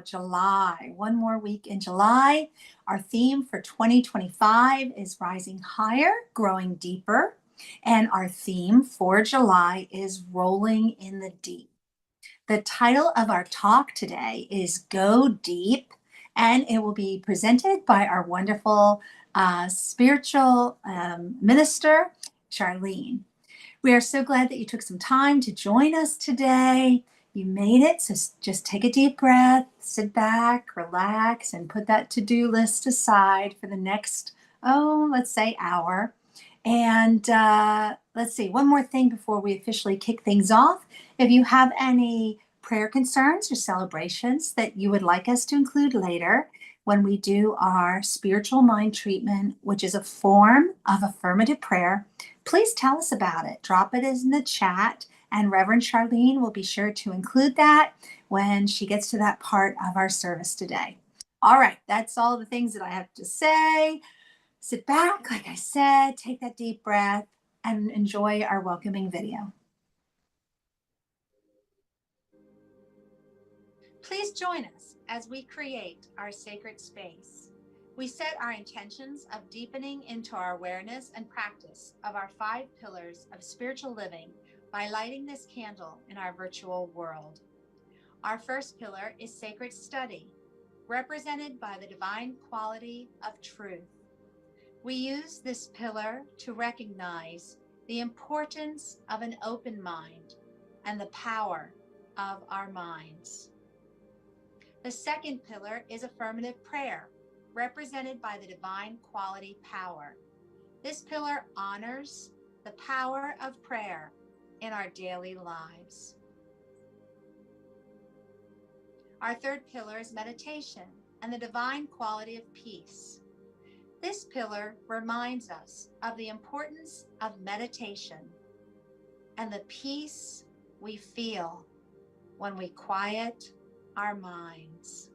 July. One more week in July. Our theme for 2025 is Rising Higher, Growing Deeper. And our theme for July is Rolling in the Deep. The title of our talk today is Go Deep, and it will be presented by our wonderful spiritual minister, Charlene. We are so glad that you took some time to join us today. You made it, so just take a deep breath, sit back, relax, and put that to-do list aside for the next, let's say hour. And let's see, one more thing before we officially kick things off. If you have any prayer concerns or celebrations that you would like us to include later when we do our spiritual mind treatment, which is a form of affirmative prayer, please tell us about it. Drop it in the chat, and Reverend Charlene will be sure to include that when she gets to that part of our service today. All right, that's all the things that I have to say. Sit back, like I said, take that deep breath, and enjoy our welcoming video. Please join us as we create our sacred space. We set our intentions of deepening into our awareness and practice of our 5 pillars of spiritual living by lighting this candle in our virtual world. Our first pillar is sacred study, represented by the divine quality of truth. We use this pillar to recognize the importance of an open mind and the power of our minds. The second pillar is affirmative prayer, represented by the divine quality power. This pillar honors the power of prayer in our daily lives. Our third pillar is meditation and the divine quality of peace. This pillar reminds us of the importance of meditation and the peace we feel when we quiet our minds.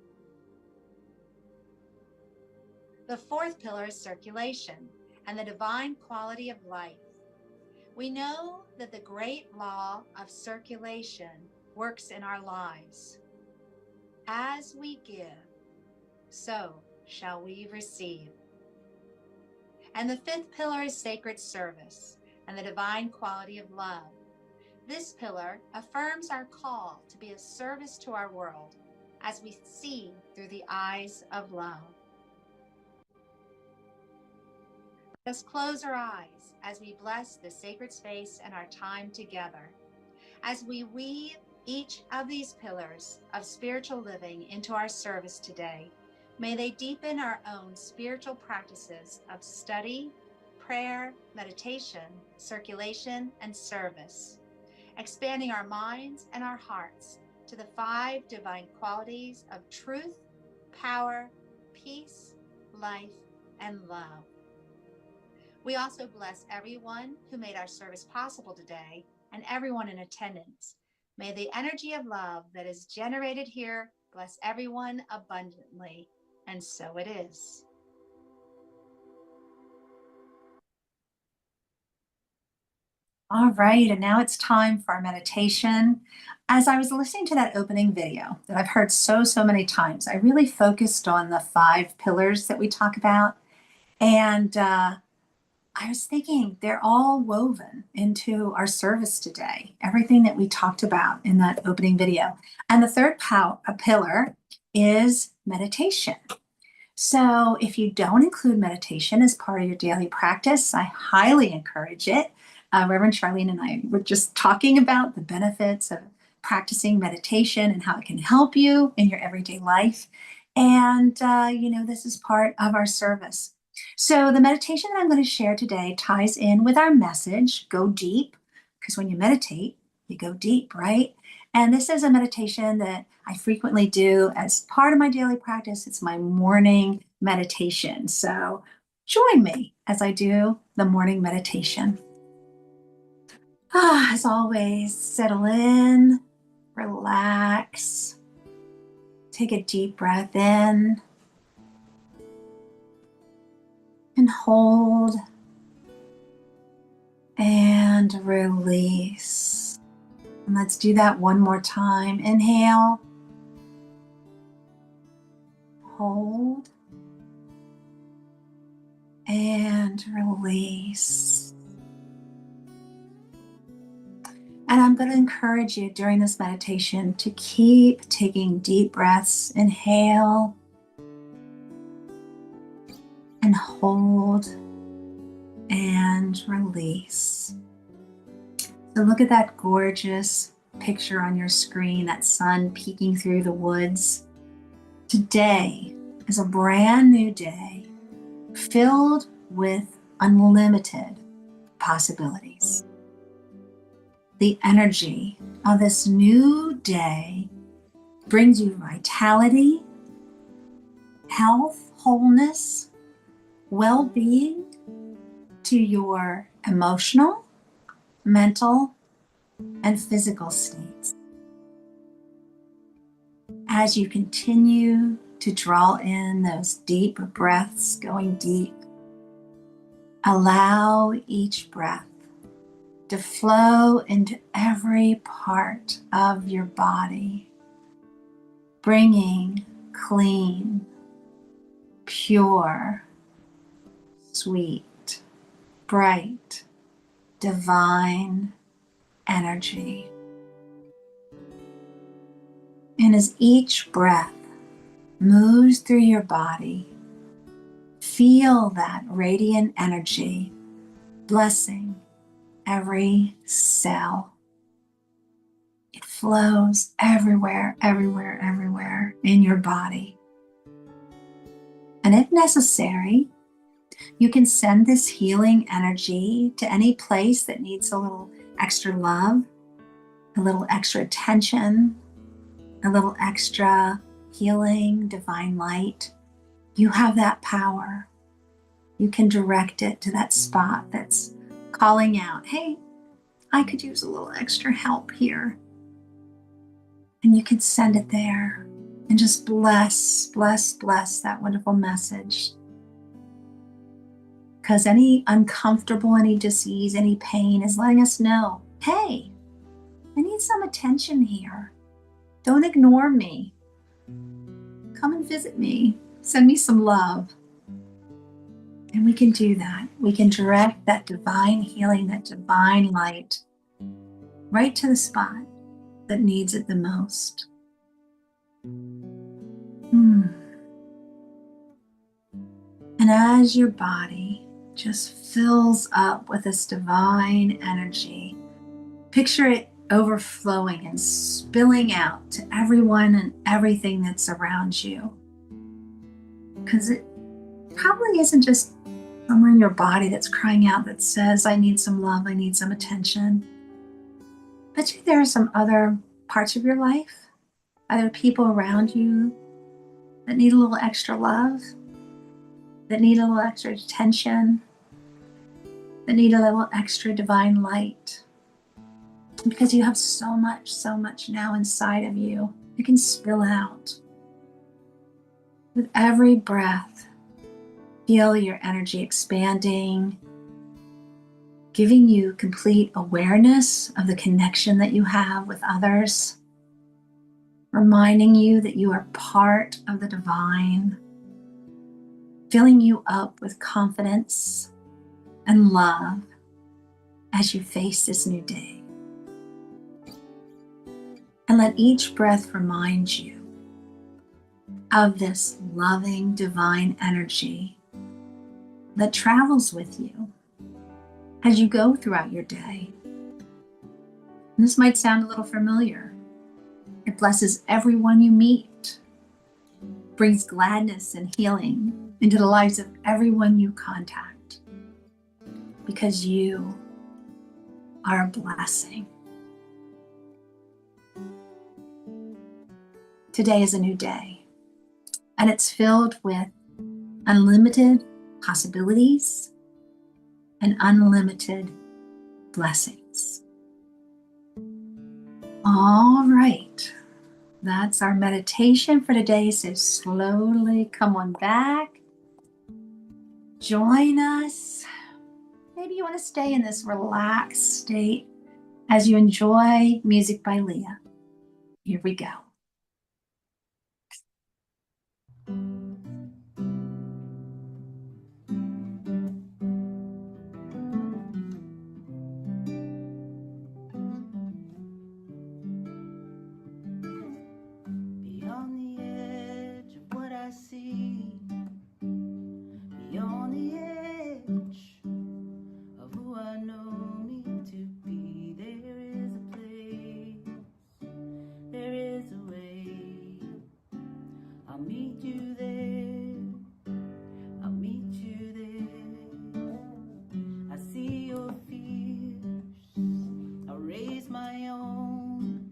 The fourth pillar is circulation and the divine quality of life. We know that the great law of circulation works in our lives. As we give, so shall we receive. And the fifth pillar is sacred service and the divine quality of love. This pillar affirms our call to be a service to our world as we see through the eyes of love. Let us close our eyes as we bless the sacred space and our time together. As we weave each of these pillars of spiritual living into our service today, may they deepen our own spiritual practices of study, prayer, meditation, circulation, and service, expanding our minds and our hearts to the 5 divine qualities of truth, power, peace, life, and love. We also bless everyone who made our service possible today and everyone in attendance. May the energy of love that is generated here bless everyone abundantly, and so it is. All right, and now it's time for our meditation. As I was listening to that opening video that I've heard so many times, I really focused on the 5 pillars that we talk about. And I was thinking they're all woven into our service today, everything that we talked about in that opening video. And the third pillar is meditation. So if you don't include meditation as part of your daily practice, I highly encourage it. Reverend Charlene and I were just talking about the benefits of practicing meditation and how it can help you in your everyday life. And, this is part of our service. So the meditation that I'm going to share today ties in with our message, Go Deep, because when you meditate, you go deep, right? And this is a meditation that I frequently do as part of my daily practice. It's my morning meditation. So join me as I do the morning meditation. As always, settle in, relax, take a deep breath in, and hold, and release. And let's do that one more time. Inhale, hold, and release. And I'm going to encourage you during this meditation to keep taking deep breaths. Inhale and hold and release. So look at that gorgeous picture on your screen, that sun peeking through the woods. Today is a brand new day filled with unlimited possibilities. The energy of this new day brings you vitality, health, wholeness, well-being to your emotional, mental, and physical states. As you continue to draw in those deep breaths, going deep, allow each breath to flow into every part of your body, bringing clean, pure, sweet, bright, divine energy. And as each breath moves through your body, feel that radiant energy blessing every cell. It flows everywhere, everywhere, everywhere in your body. And if necessary, you can send this healing energy to any place that needs a little extra love, a little extra attention, a little extra healing, divine light. You have that power. You can direct it to that spot that's calling out, hey, I could use a little extra help here. And you can send it there and just bless, bless, bless that wonderful message. Because any uncomfortable, any disease, any pain is letting us know, hey, I need some attention here. Don't ignore me. Come and visit me. Send me some love. And we can do that. We can direct that divine healing, that divine light right to the spot that needs it the most. And as your body just fills up with this divine energy, picture it overflowing and spilling out to everyone and everything that's around you. Because it probably isn't just somewhere in your body that's crying out that says, I need some love, I need some attention. Bet you there are some other parts of your life, other people around you that need a little extra love, that need a little extra attention, that need a little extra divine light. Because you have so much now inside of you, you can spill out. With every breath, feel your energy expanding, giving you complete awareness of the connection that you have with others, reminding you that you are part of the divine, filling you up with confidence and love as you face this new day. And let each breath remind you of this loving divine energy that travels with you as you go throughout your day. And this might sound a little familiar. It blesses everyone you meet, brings gladness and healing into the lives of everyone you contact, because you are a blessing. Today is a new day, and it's filled with unlimited possibilities and unlimited blessings. All right, that's our meditation for today. So slowly come on back, join us. Maybe you want to stay in this relaxed state as you enjoy music by Leah. Here we go. meet you there. I'll meet you there. I see your fears. I'll raise my own.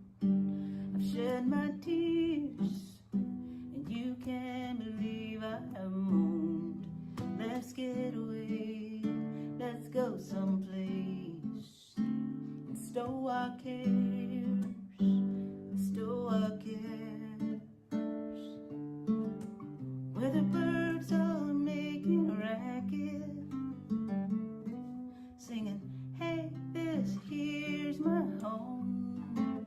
I've shed my tears, and you can't believe I have moaned. Let's get away. Let's go someplace and stow our cares. Stow our cares. Where the birds are making a racket, singing, hey, this here's my home.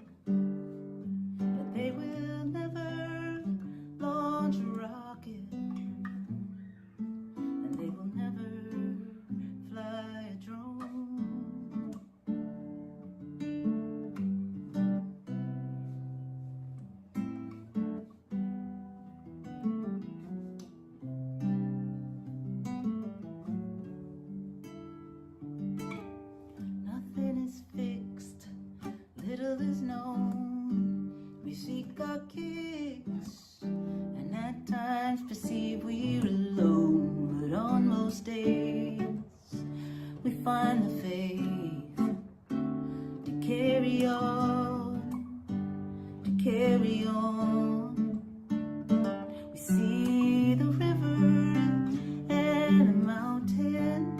But they will never launch a rocket, and they will never fly a drone. Nothing is fixed, little is known. We seek our kicks, and at times perceive we're alone. But on most days, we find the faith to carry on, to carry on. We see the river and the mountain.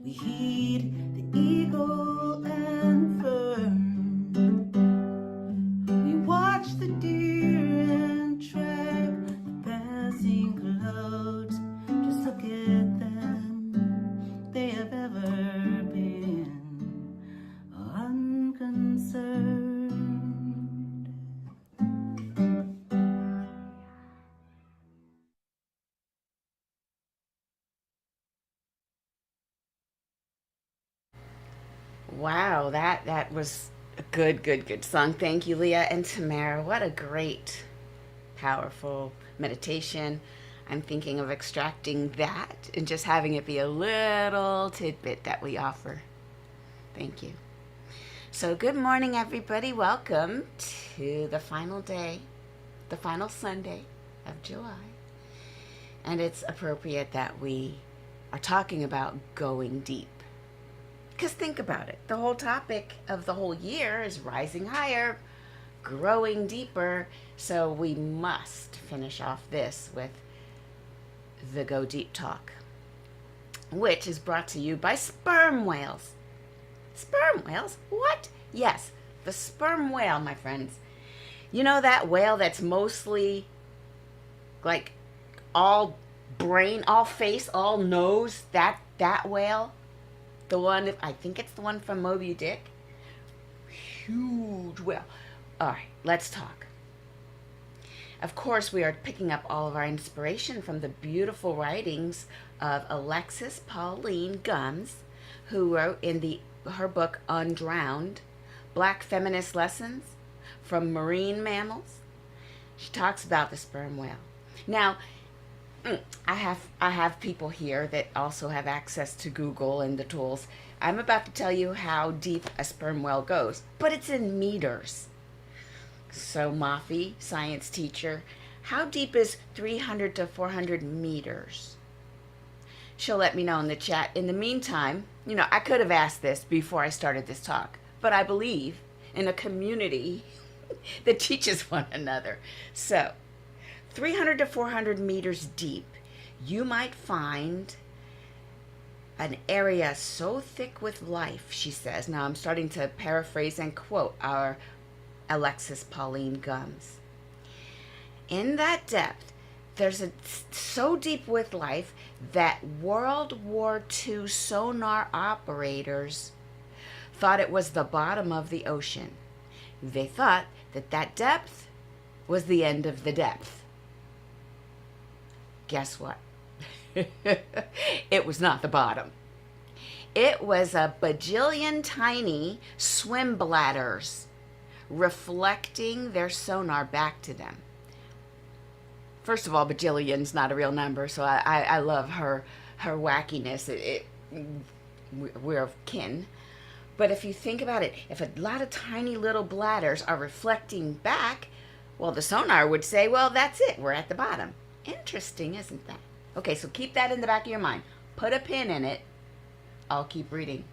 We heed the eagle and the fern. We watch the deer and track the passing clouds. Just look at them, they have ever been unconcerned. Wow, that was a good song. Thank you, Leah and Tamara. What a great, powerful meditation. I'm thinking of extracting that and just having it be a little tidbit that we offer. Thank you. So good morning, everybody. Welcome to the final day, the final Sunday of July. And it's appropriate that we are talking about going deep. Because think about it. The whole topic of the whole year is rising higher, growing deeper. So we must finish off this with the Go Deep Talk, which is brought to you by sperm whales. Sperm whales? What? Yes, the sperm whale, my friends. You know that whale that's mostly like all brain, all face, all nose? That whale? The one, I think it's the one from Moby Dick. Huge whale. All right, let's talk. Of course, we are picking up all of our inspiration from the beautiful writings of Alexis Pauline Gumbs, who wrote in her book Undrowned, Black Feminist Lessons from Marine Mammals. She talks about the sperm whale. Now, I have people here that also have access to Google and the tools. I'm about to tell you how deep a sperm whale goes, but it's in meters. So Mafi, science teacher, how deep is 300 to 400 meters? She'll let me know in the chat. In the meantime, I could have asked this before I started this talk, but I believe in a community that teaches one another. So 300 to 400 meters deep, you might find an area so thick with life, she says. Now I'm starting to paraphrase and quote our Alexis Pauline Gumbs. In that depth, there's so deep with life that World War II sonar operators thought it was the bottom of the ocean. They thought that depth was the end of the depth. Guess what? It was not the bottom. It was a bajillion tiny swim bladders reflecting their sonar back to them. First of all, bajillion's not a real number, so I love her wackiness. We're of kin. But if you think about it, if a lot of tiny little bladders are reflecting back, Well, the sonar would say, well, that's it. We're at the bottom. Interesting, isn't that? Okay, so keep that in the back of your mind. Put a pin in it. I'll keep reading.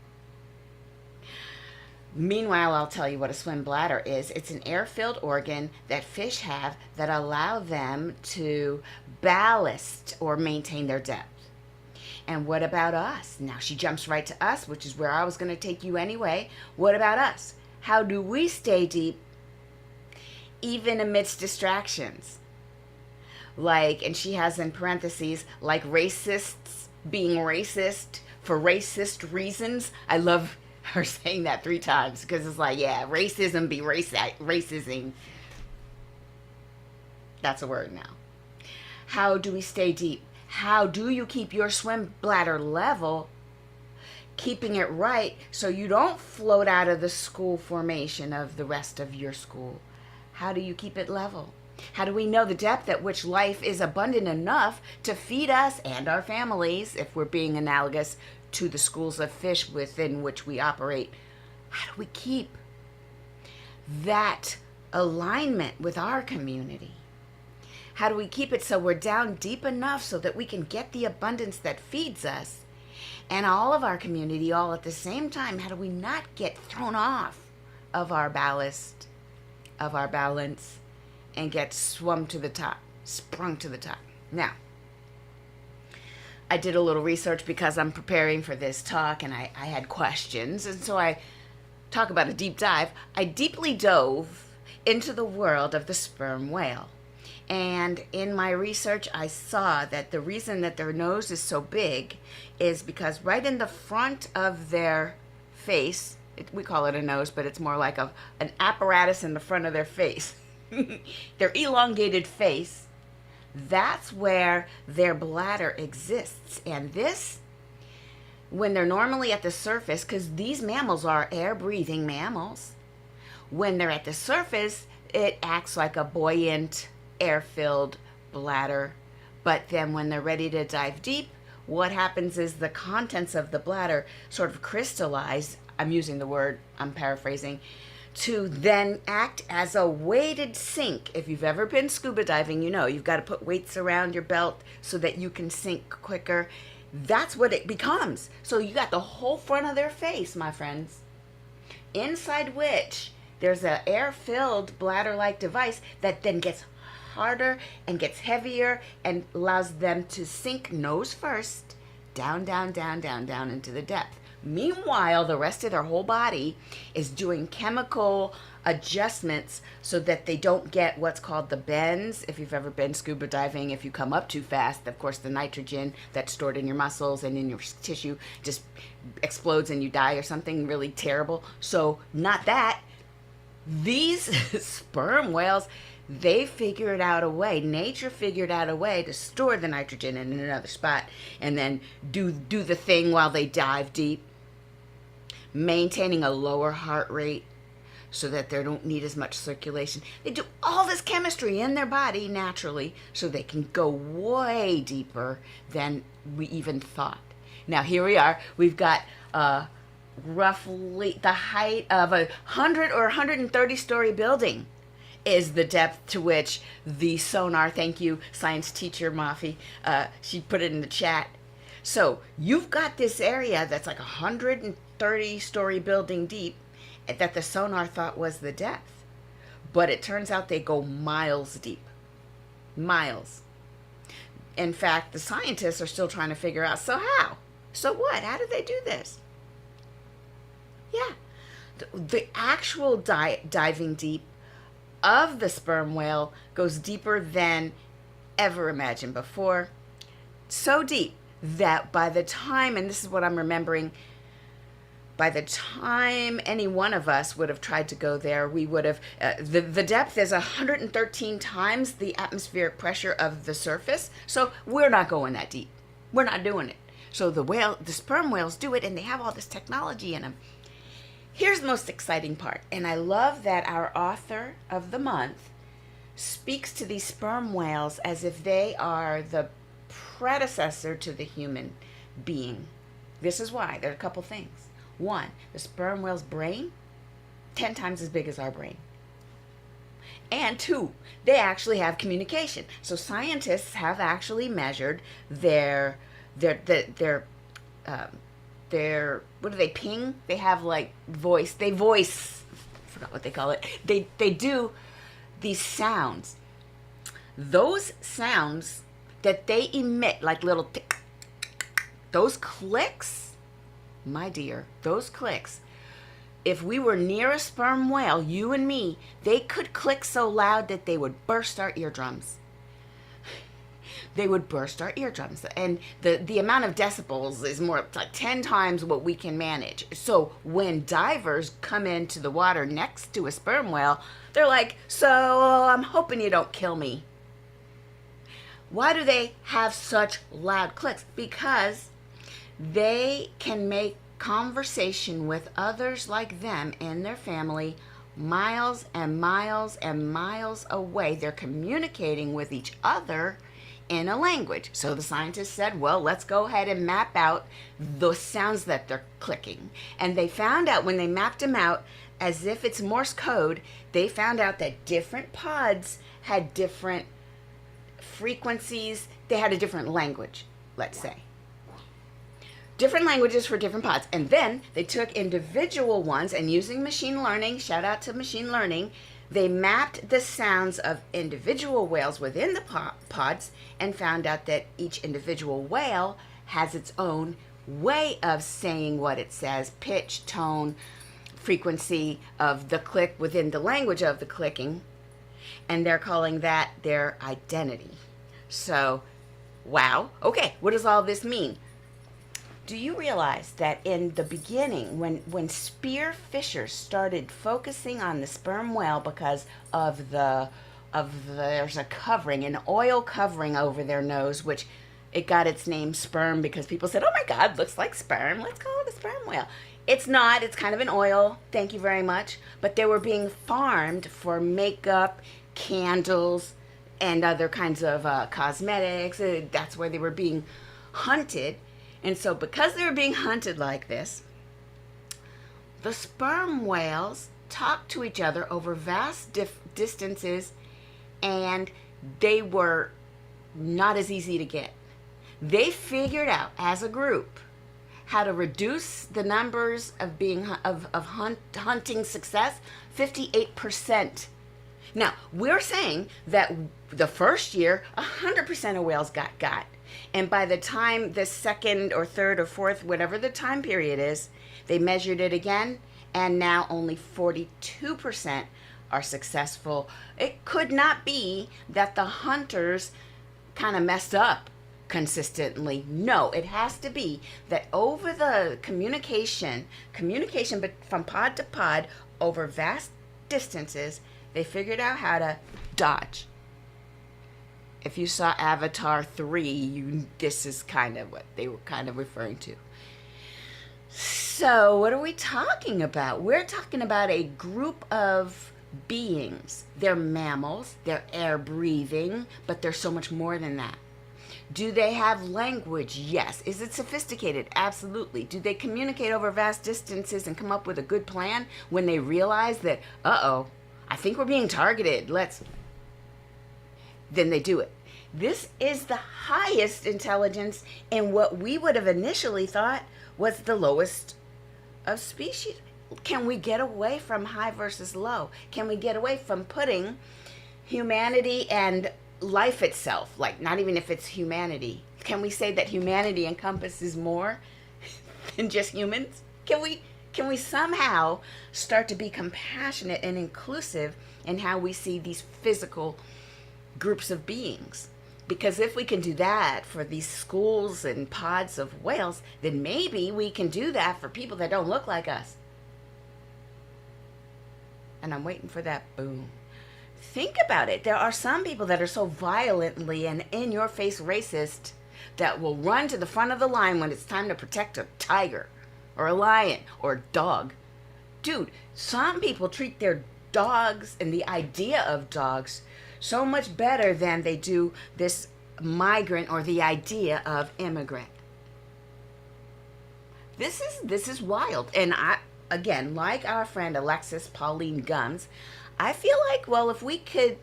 Meanwhile, I'll tell you what a swim bladder is. It's an air-filled organ that fish have that allow them to ballast or maintain their depth. And what about us? Now she jumps right to us, which is where I was going to take you anyway. What about us? How do we stay deep even amidst distractions? Like, and she has in parentheses, like racists being racist for racist reasons. I love her saying that 3 times because it's like, yeah, racism be racism. That's a word now. How do we stay deep? How do you keep your swim bladder level, keeping it right so you don't float out of the school formation of the rest of your school? How do you keep it level? How do we know the depth at which life is abundant enough to feed us and our families, if we're being analogous to the schools of fish within which we operate? How do we keep that alignment with our community? How do we keep it so we're down deep enough so that we can get the abundance that feeds us and all of our community all at the same time? How do we not get thrown off of our ballast, of our balance, and get sprung to the top? Now, I did a little research because I'm preparing for this talk and I had questions, and so I talk about a deep dive. I deeply dove into the world of the sperm whale. And in my research, I saw that the reason that their nose is so big is because right in the front of their face, we call it a nose, but it's more like an apparatus in the front of their face. Their elongated face, that's where their bladder exists. And this, when they're normally at the surface, because these mammals are air-breathing mammals, when they're at the surface, it acts like a buoyant, air-filled bladder. But then when they're ready to dive deep, what happens is the contents of the bladder sort of crystallize. I'm using the word, I'm paraphrasing, to then act as a weighted sink. If you've ever been scuba diving, you know you've got to put weights around your belt so that you can sink quicker. That's what it becomes. So you got the whole front of their face, my friends, inside which there's an air-filled bladder-like device that then gets harder and gets heavier and allows them to sink nose first down, down, down, down, down into the depth. Meanwhile, the rest of their whole body is doing chemical adjustments so that they don't get what's called the bends. If you've ever been scuba diving, if you come up too fast, of course, the nitrogen that's stored in your muscles and in your tissue just explodes and you die or something really terrible. So not that. These sperm whales, they figured out a way, nature figured out a way to store the nitrogen in another spot and then do the thing while they dive deep, maintaining a lower heart rate so that they don't need as much circulation. They do all this chemistry in their body naturally so they can go way deeper than we even thought. Now here we are. We've got roughly the height of 100 or 130 story building is the depth to which the sonar, thank you, science teacher Mafi, she put it in the chat. So you've got this area that's like 130 story building deep that the sonar thought was the depth. But it turns out they go miles deep. Miles. In fact, the scientists are still trying to figure out, so how? So what? How did they do this? Yeah. The actual diving deep of the sperm whale goes deeper than ever imagined before. So deep that by the time, and this is what I'm remembering, by the time any one of us would have tried to go there, we would have, the depth is 113 times the atmospheric pressure of the surface. So we're not going that deep. We're not doing it. So the sperm whales do it, and they have all this technology in them. Here's the most exciting part, and I love that our author of the month speaks to these sperm whales as if they are the predecessor to the human being. This is why. There are a couple things. One, the sperm whale's brain, 10 times as big as our brain. And two, they actually have communication. So scientists have actually measured their um, what do they ping? They have like voice. They voice. I forgot what they call it. They do these sounds. Those sounds that they emit, like little tick, those clicks, my dear, those clicks. If we were near a sperm whale, you and me, they could click so loud that they would burst our eardrums. They would burst our eardrums. And the amount of decibels is more like 10 times what we can manage. So when divers come into the water next to a sperm whale, they're like, so I'm hoping you don't kill me. Why do they have such loud clicks? Because they can make conversation with others like them in their family miles and miles and miles away. They're communicating with each other in a language. So the scientists said, well, let's go ahead and map out the sounds that they're clicking. And they found out, when they mapped them out as if it's Morse code, they found out that different pods had different frequencies. They had a different language, let's say. Different languages for different pods. And then they took individual ones, and using machine learning, shout out to machine learning, they mapped the sounds of individual whales within the pods and found out that each individual whale has its own way of saying what it says, pitch, tone, frequency of the click within the language of the clicking. And they're calling that their identity. So, wow. Okay, what does all this mean? Do you realize that in the beginning, when spear fishers started focusing on the sperm whale because there's a covering, an oil covering over their nose, which it got its name sperm because people said, oh my God, looks like sperm. Let's call it a sperm whale. It's not. It's kind of an oil. Thank you very much. But they were being farmed for makeup, candles, and other kinds of cosmetics. That's where they were being hunted. And so because they were being hunted like this, the sperm whales talked to each other over vast distances, and they were not as easy to get. They figured out as a group how to reduce the numbers of hunting success 58%. Now, we're saying that the first year, 100% of whales got. And by the time the second or third or fourth, whatever the time period is, they measured it again, and now only 42% are successful. It could not be that the hunters kind of messed up consistently. No, it has to be that over the communication but from pod to pod over vast distances, they figured out how to dodge. If you saw Avatar 3, this is kind of what they were kind of referring to. So what are we talking about? We're talking about a group of beings. They're mammals, they're air breathing, but they're so much more than that. Do they have language? Yes. Is it sophisticated? Absolutely. Do they communicate over vast distances and come up with a good plan when they realize that, uh-oh, I think we're being targeted, then they do it. This is the highest intelligence in what we would have initially thought was the lowest of species. Can we get away from high versus low? Can we get away from putting humanity and life itself, like not even if it's humanity? Can we say that humanity encompasses more than just humans? Can we somehow start to be compassionate and inclusive in how we see these physical groups of beings? Because if we can do that for these schools and pods of whales, then maybe we can do that for people that don't look like us. And I'm waiting for that boom. Think about it. There are some people that are so violently and in-your-face racist that will run to the front of the line when it's time to protect a tiger or a lion or a dog. Dude, some people treat their dogs and the idea of dogs so much better than they do this migrant or the idea of immigrant. This is wild. And I, again, like our friend Alexis Pauline Gumbs, I feel like, well, if we could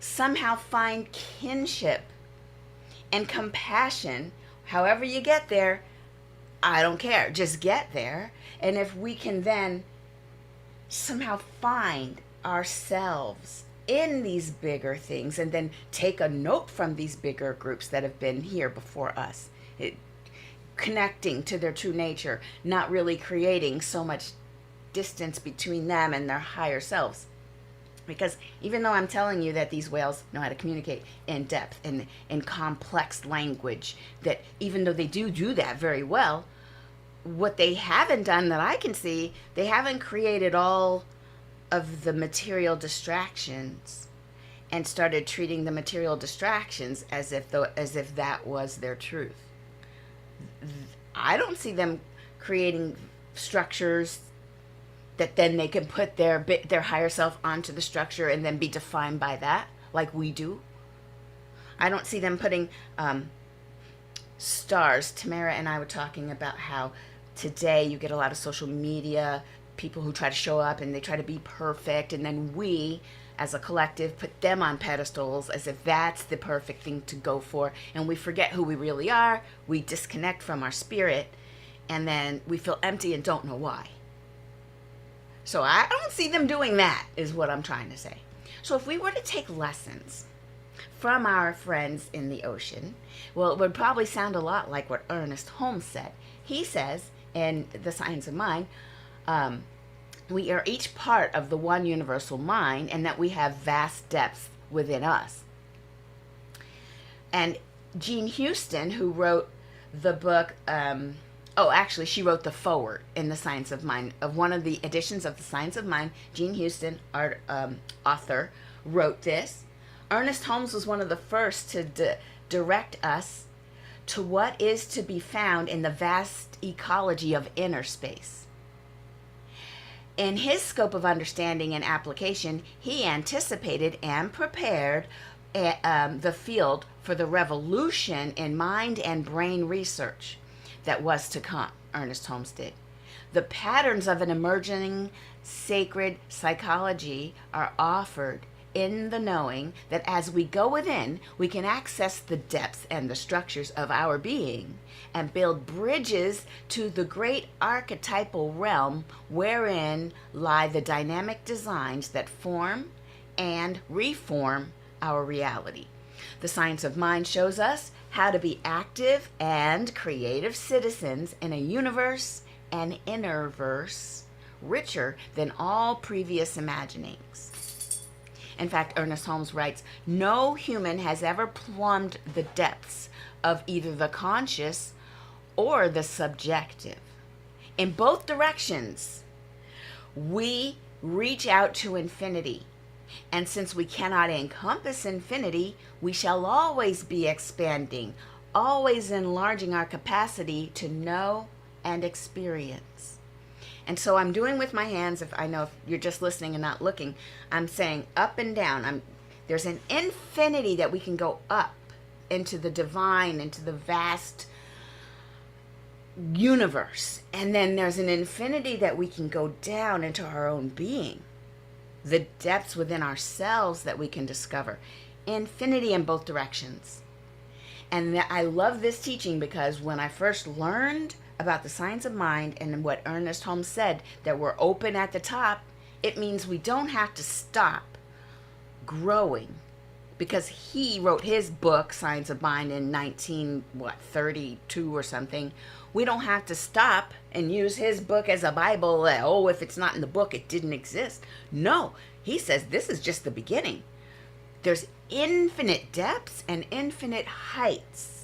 somehow find kinship and compassion, however you get there, I don't care. Just get there. And if we can then somehow find ourselves in these bigger things and then take a note from these bigger groups that have been here before us, connecting to their true nature, not really creating so much distance between them and their higher selves. Because even though I'm telling you that these whales know how to communicate in depth and in complex language, that even though they do that very well, what they haven't done that I can see, they haven't created all of the material distractions and started treating the material distractions as if that was their truth. I don't see them creating structures that then they can put their higher self onto the structure and then be defined by that, like we do. I don't see them putting stars. Tamara and I were talking about how today you get a lot of social media people who try to show up and they try to be perfect, and then we as a collective put them on pedestals as if that's the perfect thing to go for, and we forget who we really are. We disconnect from our spirit, and then we feel empty and don't know why. So I don't see them doing that, is what I'm trying to say. So if we were to take lessons from our friends in the ocean, well, it would probably sound a lot like what Ernest Holmes said. He says in The Science of Mind, we are each part of the one universal mind, and that we have vast depths within us. And Jean Houston, who wrote the book, actually, she wrote the foreword in The Science of Mind. Of one of the editions of The Science of Mind, Jean Houston, our author, wrote this. Ernest Holmes was one of the first to direct us to what is to be found in the vast ecology of inner space. In his scope of understanding and application, he anticipated and prepared the field for the revolution in mind and brain research that was to come. Ernest Holmes did. The patterns of an emerging sacred psychology are offered in the knowing that as we go within, we can access the depths and the structures of our being and build bridges to the great archetypal realm wherein lie the dynamic designs that form and reform our reality. The Science of Mind shows us how to be active and creative citizens in a universe and innerverse richer than all previous imaginings. In fact, Ernest Holmes writes, no human has ever plumbed the depths of either the conscious or the subjective. In both directions, we reach out to infinity. And since we cannot encompass infinity, we shall always be expanding, always enlarging our capacity to know and experience. And so I'm doing with my hands, if you're just listening and not looking, I'm saying up and down. There's an infinity that we can go up into the divine, into the vast universe. And then there's an infinity that we can go down into our own being, the depths within ourselves that we can discover. Infinity in both directions. And I love this teaching because when I first learned about the science of mind and what Ernest Holmes said, that we're open at the top, it means we don't have to stop growing, because he wrote his book Science of Mind in 1932 or something. We don't have to stop and use his book as a Bible. If it's not in the book, it didn't exist. No, he says this is just the beginning. There's infinite depths and infinite heights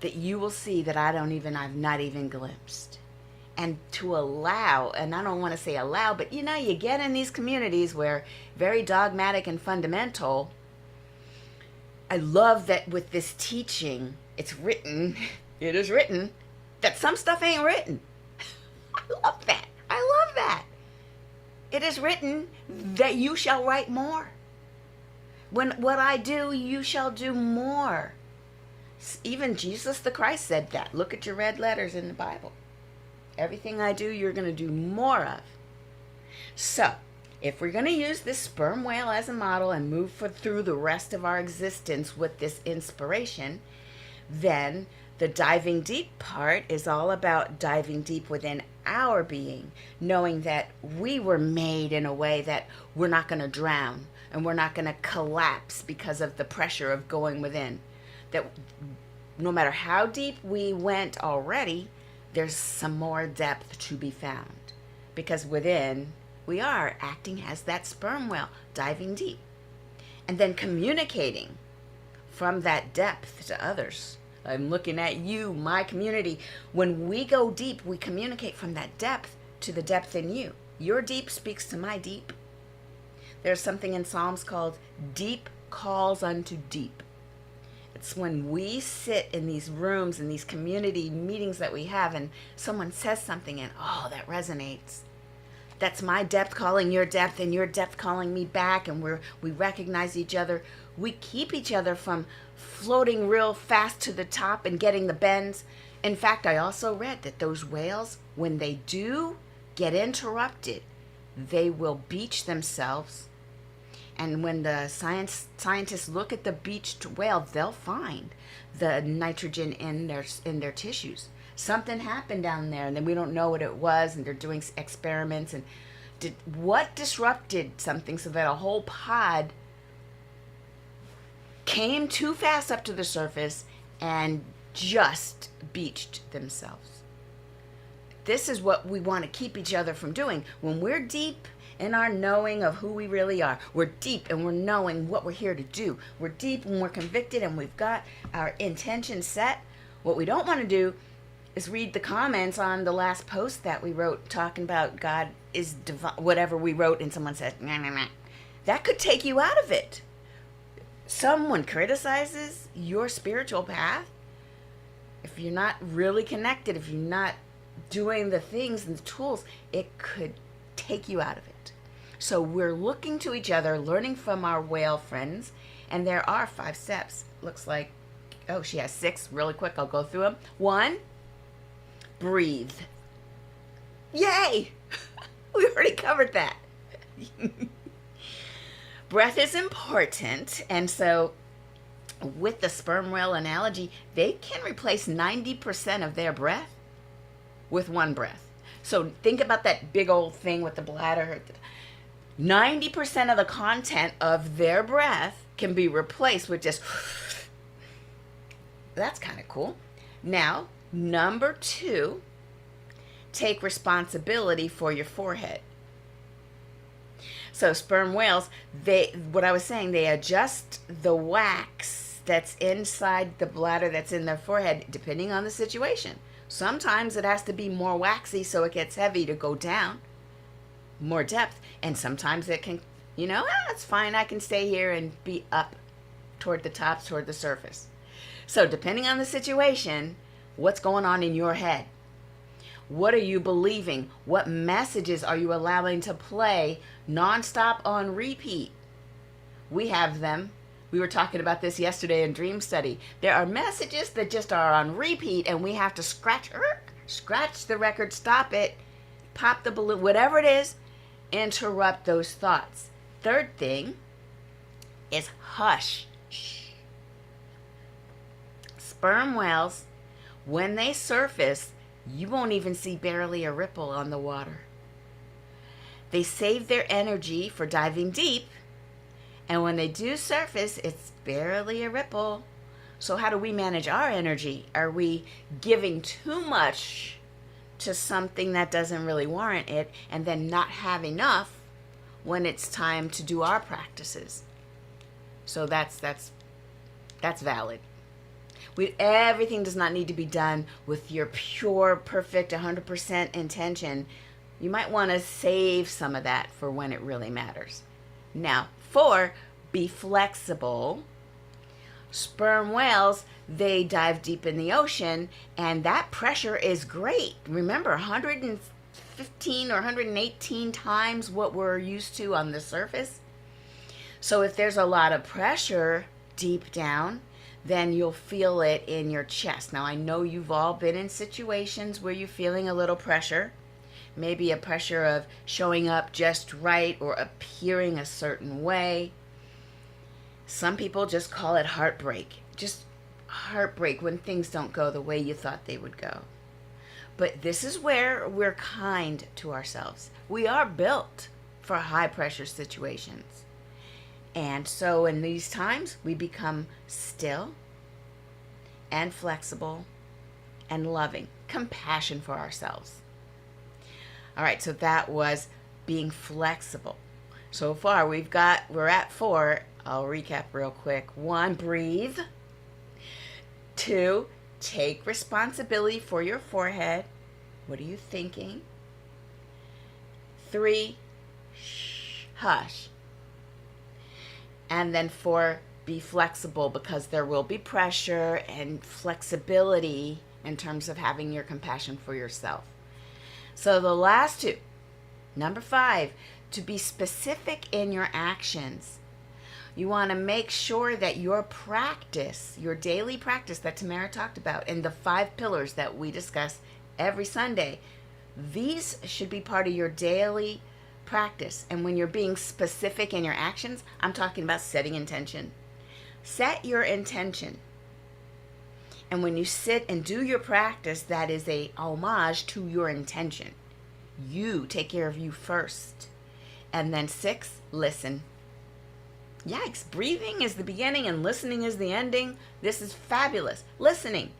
that you will see that I've not even glimpsed. And to allow, and I don't want to say allow, but you get in these communities where very dogmatic and fundamental. I love that with this teaching, it is written, that some stuff ain't written. I love that. It is written that you shall write more. When what I do, you shall do more. Even Jesus the Christ said that. Look at your red letters in the Bible. Everything I do, you're going to do more of. So, if we're going to use this sperm whale as a model and move through the rest of our existence with this inspiration, then the diving deep part is all about diving deep within our being, knowing that we were made in a way that we're not going to drown and we're not going to collapse because of the pressure of going within. That no matter how deep we went already, there's some more depth to be found. Because within, we are acting as that sperm whale, diving deep. And then communicating from that depth to others. I'm looking at you, my community. When we go deep, we communicate from that depth to the depth in you. Your deep speaks to my deep. There's something in Psalms called deep calls unto deep. It's when we sit in these rooms and these community meetings that we have and someone says something and oh, that resonates. That's my depth calling your depth and your depth calling me back, and we recognize each other. We keep each other from floating real fast to the top and getting the bends. In fact, I also read that those whales, when they do get interrupted, they will beach themselves. And when the scientists look at the beached whale, they'll find the nitrogen in their tissues. Something happened down there, and then we don't know what it was, and they're doing experiments. And what disrupted something so that a whole pod came too fast up to the surface and just beached themselves? This is what we want to keep each other from doing. When we're deep in our knowing of who we really are, we're deep and we're knowing what we're here to do. We're deep and we're convicted and we've got our intention set. What we don't want to do is read the comments on the last post that we wrote talking about God is divine, whatever we wrote, and someone said, nah, nah, nah. That could take you out of it. Someone criticizes your spiritual path. If you're not really connected, if you're not doing the things and the tools, it could take you out of it. So we're looking to each other, learning from our whale friends, and there are 5 steps. Looks like, oh, she has 6. Really quick, I'll go through them. 1, breathe. Yay! We already covered that. Breath is important, and so with the sperm whale analogy, they can replace 90% of their breath with 1 breath. So think about that big old thing with the bladder. 90% of the content of their breath can be replaced with just that's kind of cool. Now, number 2, take responsibility for your forehead. So sperm whales, what I was saying, they adjust the wax that's inside the bladder that's in their forehead depending on the situation. Sometimes it has to be more waxy so it gets heavy to go down, more depth. And sometimes it can, it's fine, I can stay here and be up toward the top, toward the surface. So depending on the situation, what's going on in your head? What are you believing? What messages are you allowing to play nonstop on repeat? We have them. We were talking about this yesterday in Dream Study. There are messages that just are on repeat, and we have to scratch the record, stop it, pop the balloon, whatever it is, interrupt those thoughts. Third thing is hush. Shh. Sperm whales, when they surface, you won't even see barely a ripple on the water. They save their energy for diving deep, and when they do surface, it's barely a ripple. So how do we manage our energy? Are we giving too much to something that doesn't really warrant it, and then not have enough when it's time to do our practices? So that's valid. Everything does not need to be done with your pure, perfect, 100% intention. You might want to save some of that for when it really matters. Now, 4, be flexible. Sperm whales, they dive deep in the ocean, and that pressure is great. Remember, 115 or 118 times what we're used to on the surface. So if there's a lot of pressure deep down, then you'll feel it in your chest. Now, I know you've all been in situations where you're feeling a little pressure. maybe a pressure of showing up just right or appearing a certain way. Some people just call it heartbreak. Just heartbreak when things don't go the way you thought they would go. But this is where we're kind to ourselves. We are built for high pressure situations. And so in these times, we become still and flexible and loving, compassion for ourselves. All right, so that was being flexible. So far, we're at 4. I'll recap real quick. 1, breathe. 2, take responsibility for your forehead. What are you thinking? 3, hush. And then 4, be flexible, because there will be pressure and flexibility in terms of having your compassion for yourself. So the last 2, number 5, to be specific in your actions. You want to make sure that your practice, your daily practice that Tamara talked about, and the 5 pillars that we discuss every Sunday, these should be part of your daily practice. And when you're being specific in your actions, I'm talking about setting intention. Set your intention. And when you sit and do your practice, that is a homage to your intention. You take care of you first. And then 6, listen. Yikes, breathing is the beginning and listening is the ending. This is fabulous. Listening.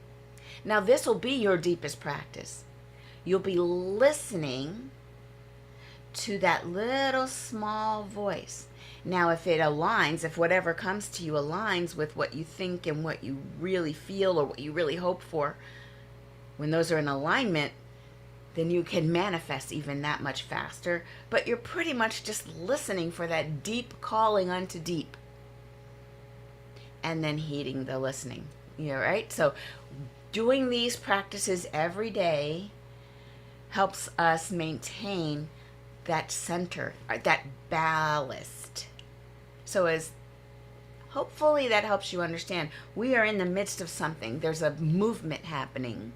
Now this will be your deepest practice. You'll be listening to that little small voice. Now if it aligns, if whatever comes to you aligns with what you think and what you really feel or what you really hope for, when those are in alignment, then you can manifest even that much faster. But you're pretty much just listening for that deep calling unto deep. And then heeding the listening. Right? So doing these practices every day helps us maintain that center, that ballast. So as hopefully that helps you understand, we are in the midst of something. There's a movement happening.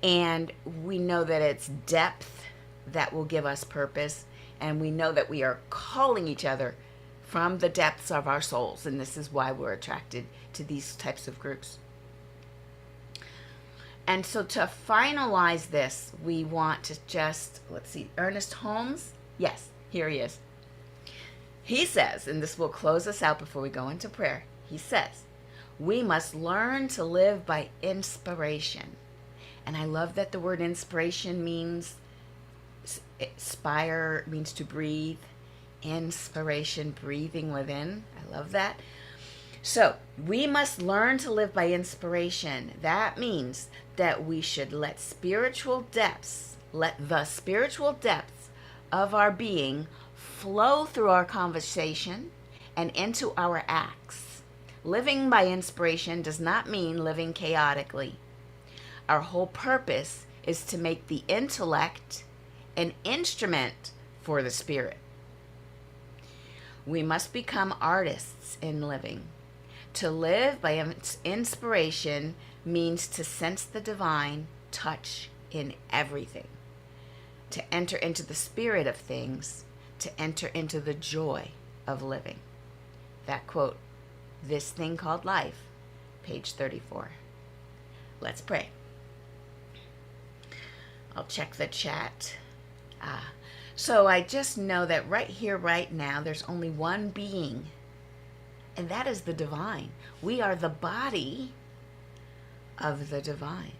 And we know that it's depth that will give us purpose. And we know that we are calling each other from the depths of our souls. And this is why we're attracted to these types of groups. And so to finalize this, we want to just, let's see, Ernest Holmes. Yes, here he is. He says, and this will close us out before we go into prayer. He says, we must learn to live by inspiration. And I love that the word inspiration means, inspire means to breathe. Inspiration, breathing within. I love that. So we must learn to live by inspiration. That means that we should let the spiritual depths of our being flow through our conversation and into our acts. Living by inspiration does not mean living chaotically. Our whole purpose is to make the intellect an instrument for the spirit. We must become artists in living. To live by inspiration means to sense the divine touch in everything. To enter into the spirit of things, to enter into the joy of living. That quote, This Thing Called Life, page 34. Let's pray. I'll check the chat. So I just know that right here, right now, there's only one being, and that is the divine. We are the body of the divine.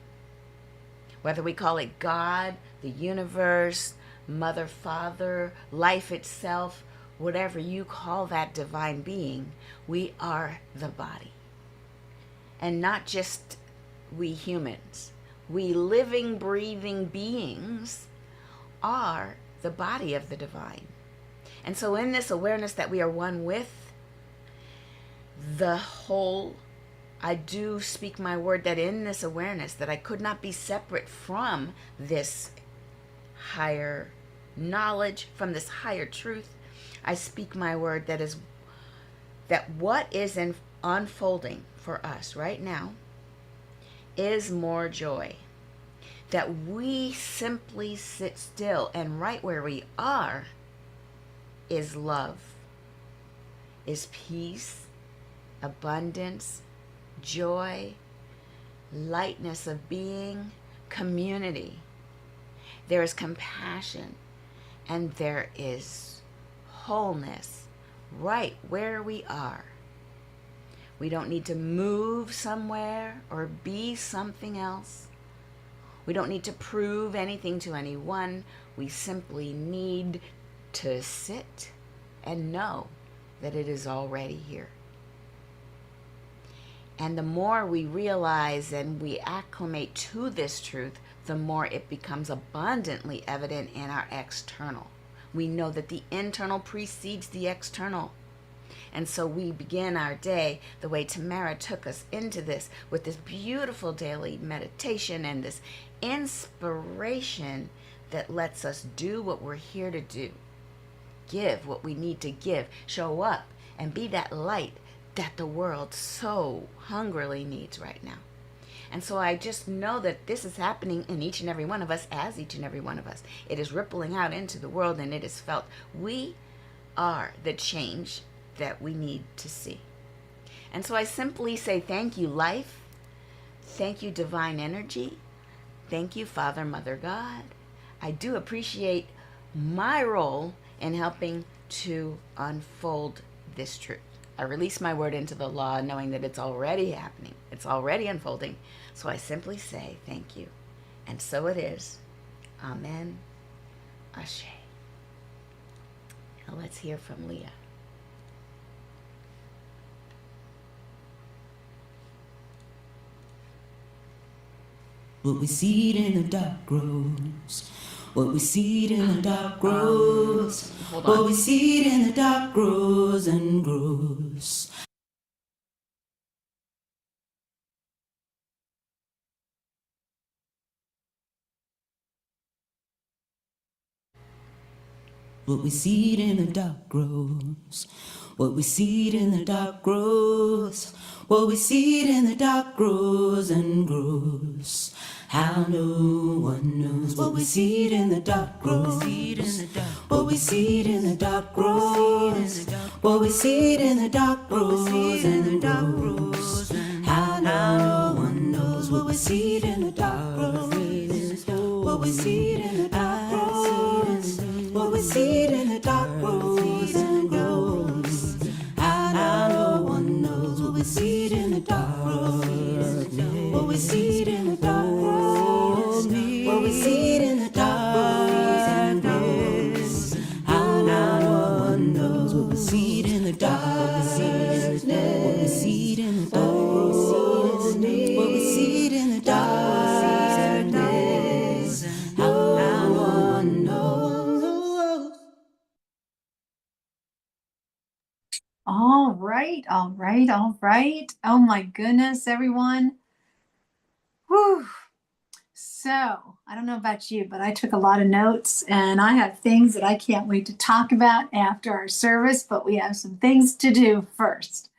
Whether we call it God, the universe, Mother, Father, life itself, whatever you call that divine being, we are the body. And not just we humans. We living, breathing beings are the body of the divine. And so in this awareness that we are one with the whole, I do speak my word that in this awareness that I could not be separate from this higher knowledge, from this higher truth. I speak my word that is that what is unfolding for us right now is more joy. that we simply sit still, and right where we are is love, is peace, abundance, joy, lightness of being, community. There is compassion, and there is wholeness right where we are. We don't need to move somewhere or be something else. We don't need to prove anything to anyone. We simply need to sit and know that it is already here. And the more we realize and we acclimate to this truth, the more it becomes abundantly evident in our external. We know that the internal precedes the external. And so we begin our day the way Tamara took us into this, with this beautiful daily meditation and this inspiration that lets us do what we're here to do, give what we need to give, show up and be that light that the world so hungrily needs right now. And so I just know that this is happening in each and every one of us, as each and every one of us. It is rippling out into the world, and it is felt. We are the change that we need to see. And so I simply say thank you, life. Thank you, divine energy. Thank you, Father, Mother, God. I do appreciate my role in helping to unfold this truth. I release my word into the law, knowing that it's already happening. It's already unfolding. So I simply say thank you. And so it is. Amen. Ashe. Now let's hear from Leah. What we seed in the dark grows. What we seed in the dark grows. Hold What on. we seed in the dark grows and grows. What we seed in the dark grows. What we seed in the dark grows. What we seed in the dark grows and grows. How no one knows what we seed in the dark grows. What we seed in the dark grows. What we seed in the dark grows and grows. How no one knows what we seed in the dark grows. What we seed in the dark grows. What we seed in the dark grows and grows. How no one knows what we seed in the dark grows. What we seed in the dark grows. What we seed in the dark grows and grows. How no one knows what we seed in the dark. What we seed in the dark grows. What we seed in the dark and grows. How no one knows. All right, all right, all right. Oh my goodness, everyone. Whew. So, I don't know about you, but I took a lot of notes, and I have things that I can't wait to talk about after our service, but we have some things to do first.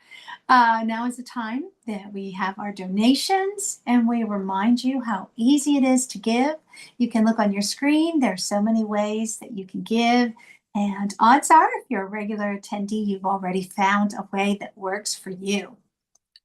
Now is the time that we have our donations, and we remind you how easy it is to give. You can look on your screen. There's so many ways that you can give. And odds are, if you're a regular attendee, you've already found a way that works for you.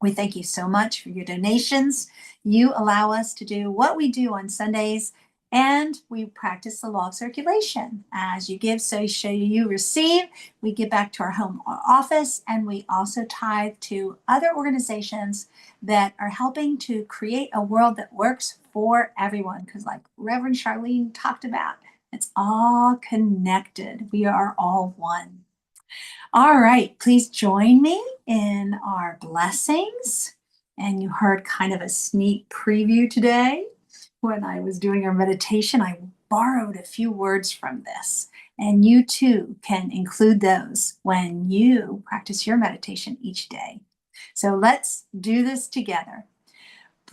We thank you so much for your donations. You allow us to do what we do on Sundays, and we practice the law of circulation. As you give, so you receive. We give back to our home office, and we also tithe to other organizations that are helping to create a world that works for everyone. Because, like Reverend Charlene talked about, it's all connected. We are all one. All right, please join me in our blessings. And you heard kind of a sneak preview today. When I was doing our meditation, I borrowed a few words from this. And you too can include those when you practice your meditation each day. So let's do this together.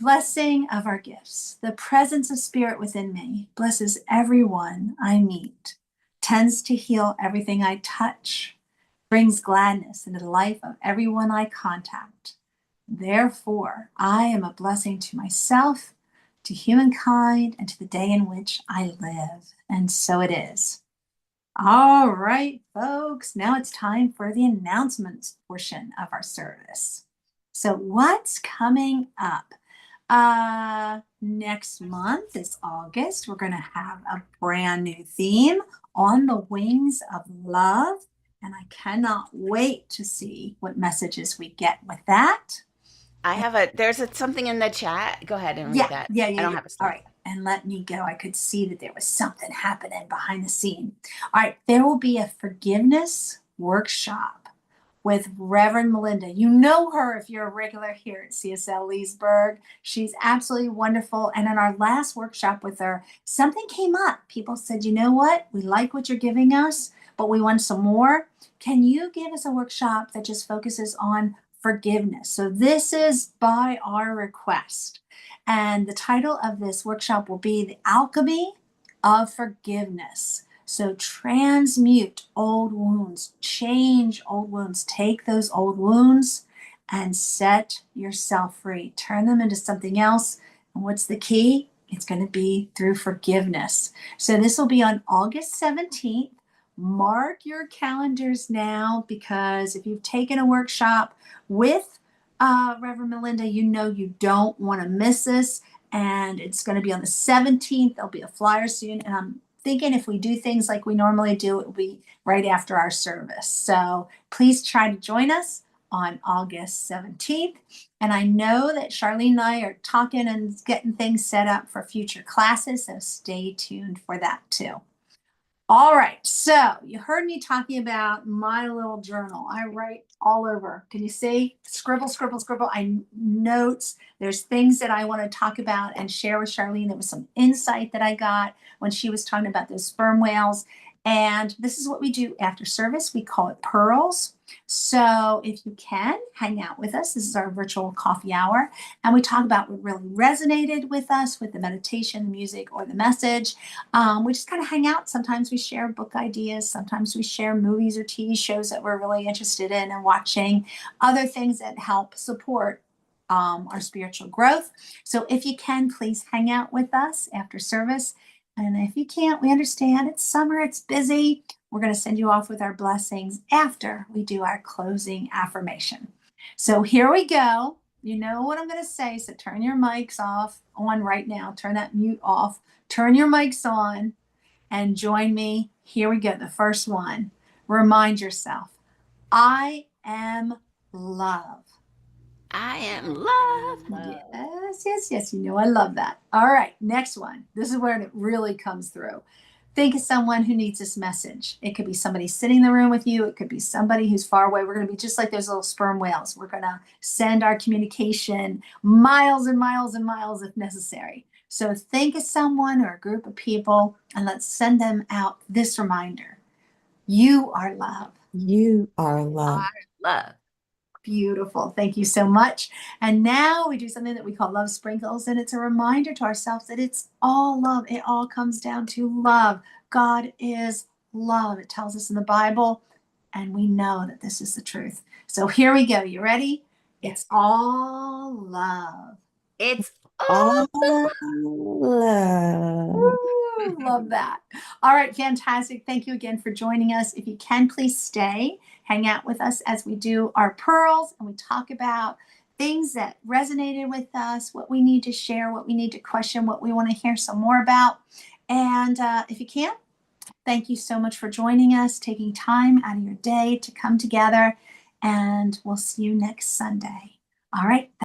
Blessing of our gifts. The presence of spirit within me blesses everyone I meet, tends to heal everything I touch, brings gladness into the life of everyone I contact. Therefore, I am a blessing to myself, to humankind, and to the day in which I live. And so it is. All right, folks, now it's time for the announcements portion of our service. So, what's coming up? Next month is August. We're going to have a brand new theme, On the Wings of Love. And I cannot wait to see what messages we get with that. There's something in the chat. Go ahead and read that. I don't have a All story. right. And let me go. I could see that there was something happening behind the scene. All right. There will be a forgiveness workshop with Reverend Melinda. You know her if you're a regular here at CSL Leesburg. She's absolutely wonderful. And in our last workshop with her, something came up. People said, you know what? We like what you're giving us, but we want some more. Can you give us a workshop that just focuses on forgiveness? So this is by our request. And the title of this workshop will be The Alchemy of Forgiveness. So transmute old wounds, change old wounds, take those old wounds and set yourself free. Turn them into something else. And what's the key? It's going to be through forgiveness. So this will be on August 17th. Mark your calendars now, because if you've taken a workshop with Reverend Melinda, you know you don't want to miss this. And it's going to be on the 17th. There'll be a flyer soon. And I'm thinking if we do things like we normally do, it will be right after our service. So please try to join us on August 17th. And I know that Charlene and I are talking and getting things set up for future classes. So stay tuned for that too. All right, so you heard me talking about my little journal. I write all over. Can you see? Scribble, scribble, scribble. I notes. There's things that I want to talk about and share with Charlene. There was some insight that I got when she was talking about those sperm whales. And this is what we do after service. We call it Pearls. So if you can, hang out with us. This is our virtual coffee hour. And we talk about what really resonated with us with the meditation, the music, or the message. We just kind of hang out. Sometimes we share book ideas. Sometimes we share movies or TV shows that we're really interested in and watching. Other things that help support our spiritual growth. So if you can, please hang out with us after service. And if you can't, we understand. It's summer, it's busy. We're going to send you off with our blessings after we do our closing affirmation. So here we go. You know what I'm going to say. So turn your mics on right now. Turn that mute off. Turn your mics on and join me. Here we go. The first one. Remind yourself, I am love. I am love. Yes. You know I love that. All right, next one. This is where it really comes through. Think of someone who needs this message. It could be somebody sitting in the room with you. It could be somebody who's far away. We're going to be just like those little sperm whales. We're going to send our communication miles and miles and miles if necessary. So think of someone or a group of people, and let's send them out this reminder. You are love. You are love. Love. Beautiful. Thank you so much. And now we do something that we call love sprinkles. And it's a reminder to ourselves that it's all love. It all comes down to love. God is love. It tells us in the Bible. And we know that this is the truth. So here we go. You ready? It's all love. It's All all love. Woo, love that. All right, fantastic. Thank you again for joining us. If you can, please stay, hang out with us as we do our pearls and we talk about things that resonated with us, what we need to share, what we need to question, what we want to hear some more about. And if you can, thank you so much for joining us, taking time out of your day to come together, and we'll see you next Sunday. All right.